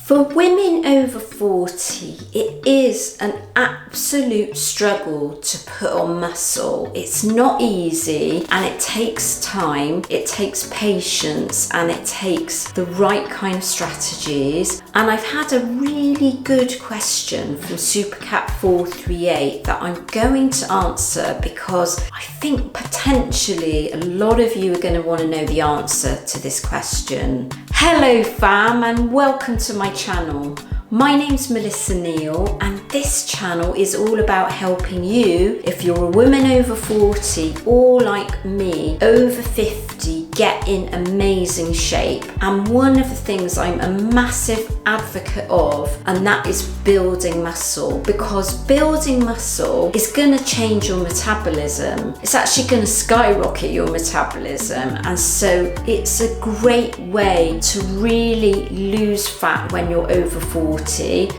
For women over 40, it is an absolute struggle to put on muscle. It's not easy and it takes time, it takes patience, and it takes the right kind of strategies. And I've had a really good question from Supercat438 that I'm going to answer because I think potentially a lot of you are going to want to know the answer to this question. Hello fam, and welcome to my channel. My name's Melissa Neal, and this channel is all about helping you, if you're a woman over 40 or like me, over 50, get in amazing shape. And one of the things I'm a massive advocate of, and that is building muscle, because building muscle is going to change your metabolism. It's actually going to skyrocket your metabolism, and so it's a great way to really lose fat when you're over 40.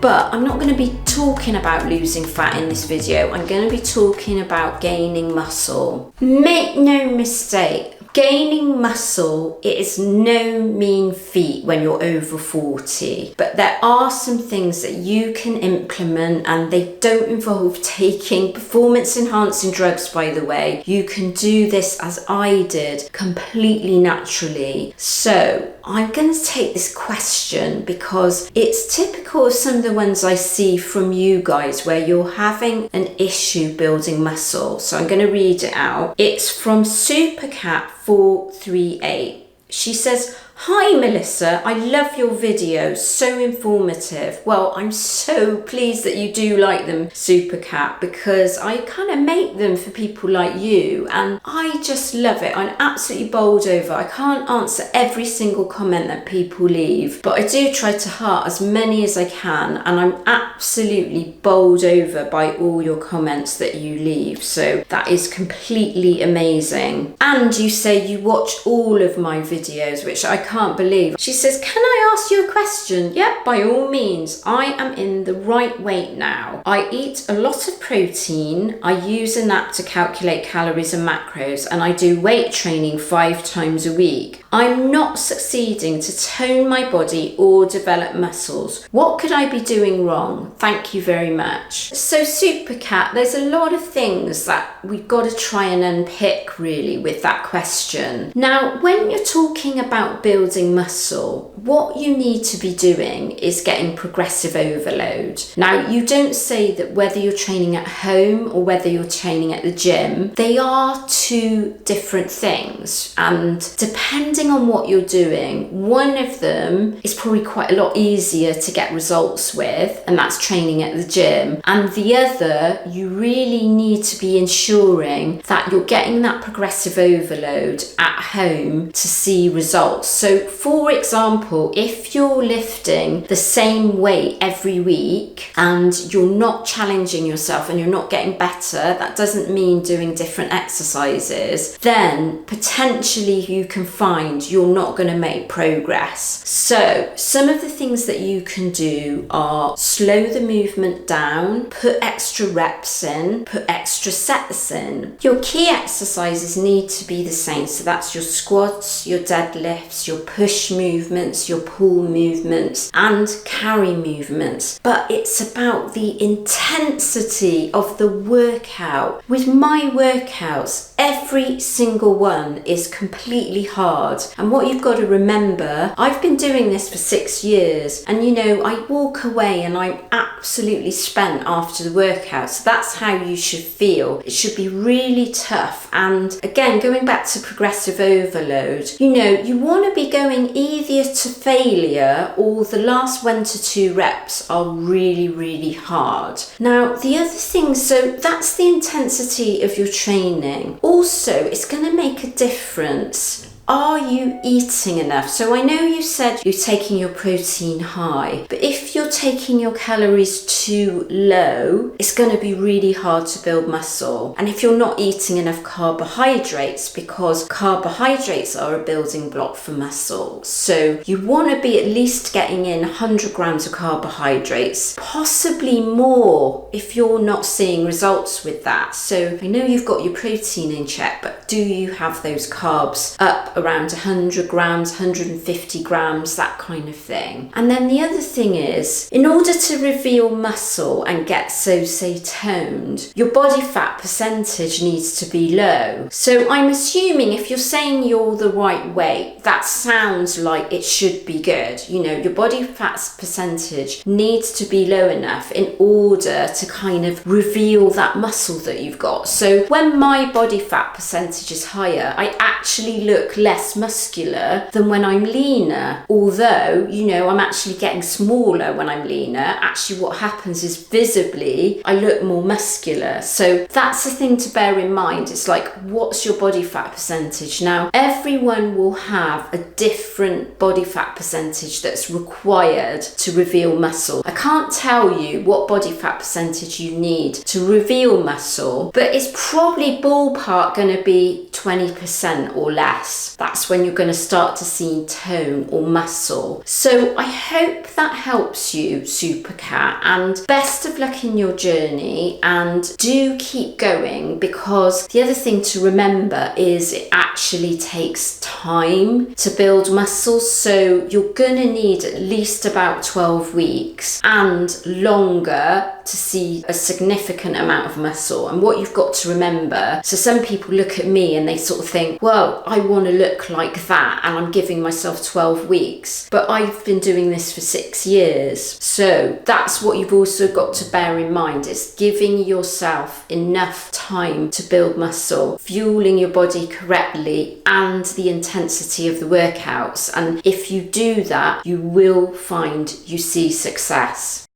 But I'm not going to be talking about losing fat in this video. I'm going to be talking about gaining muscle. Make no mistake, gaining muscle, it is no mean feat when you're over 40, but there are some things that you can implement, and they don't involve taking performance enhancing drugs, by the way. You can do this, as I did, completely naturally. So I'm going to take this question because it's typical of some of the ones I see from you guys where you're having an issue building muscle. So I'm going to read it out. It's from Supercat438. She says, "Hi Melissa, I love your videos, so informative." Well, I'm so pleased that you do like them, Supercat, because I kind of make them for people like you, and I just love it. I'm absolutely bowled over. I can't answer every single comment that people leave, but I do try to heart as many as I can, and I'm absolutely bowled over by all your comments that you leave, so that is completely amazing. And you say you watch all of my videos, which I can't believe. She says, "Can I ask you a question?" Yep, by all means. I am in the right weight now. I eat a lot of protein. I use an app to calculate calories and macros, and I do weight training 5 times a week. I'm not succeeding to tone my body or develop muscles. What could I be doing wrong? Thank you very much. So Supercat, there's a lot of things that we've got to try and unpick really with that question. Now, when you're talking about building muscle, what you need to be doing is getting progressive overload. Now, you don't say that whether you're training at home or whether you're training at the gym, they are two different things. And depending on what you're doing, one of them is probably quite a lot easier to get results with, and that's training at the gym. And the other, you really need to be ensuring that you're getting that progressive overload at home to see results. So for example, if you're lifting the same weight every week and you're not challenging yourself and you're not getting better, that doesn't mean doing different exercises, then potentially you can find you're not going to make progress. So some of the things that you can do are slow the movement down, put extra reps in, put extra sets in. Your key exercises need to be the same. So that's your squats, your deadlifts, your push movements, your pull movements, and carry movements. But it's about the intensity of the workout. With my workouts, every single one is completely hard. And what you've got to remember, I've been doing this for 6 years, and you know, I walk away and I'm absolutely spent after the workout. So that's how you should feel. It should be really tough. And again, going back to progressive overload, you know, you want to be going either to failure or the last 1 to 2 reps are really, really hard. Now, the other thing, so that's the intensity of your training. Also, it's going to make a difference. Are you eating enough? So I know you said you're taking your protein high, but if you're taking your calories too low, it's going to be really hard to build muscle. And if you're not eating enough carbohydrates, because carbohydrates are a building block for muscle, so you want to be at least getting in 100 grams of carbohydrates, possibly more if you're not seeing results with that. So I know you've got your protein in check, but do you have those carbs up around 100 grams, 150 grams, that kind of thing. And then the other thing is, in order to reveal muscle and get, so say, toned, your body fat percentage needs to be low. So I'm assuming if you're saying you're the right weight, that sounds like it should be good. You know, your body fat percentage needs to be low enough in order to kind of reveal that muscle that you've got. So when my body fat percentage is higher, I actually look less muscular than when I'm leaner. Although, you know, I'm actually getting smaller when I'm leaner. Actually, what happens is visibly I look more muscular. So that's the thing to bear in mind. It's like, what's your body fat percentage? Now, everyone will have a different body fat percentage that's required to reveal muscle. I can't tell you what body fat percentage you need to reveal muscle, but it's probably ballpark going to be 20% or less. That's when you're going to start to see tone or muscle. So I hope that helps you, Super Cat, and best of luck in your journey, and do keep going, because the other thing to remember is it actually takes time to build muscle. So you're going to need at least about 12 weeks and longer to see a significant amount of muscle. And what you've got to remember, so some people look at me and they sort of think, well, I want to look like that and I'm giving myself 12 weeks, but I've been doing this for 6 years. So that's what you've also got to bear in mind, is giving yourself enough time to build muscle, fueling your body correctly, and the intensity of the workouts. And if you do that, you will find you see success.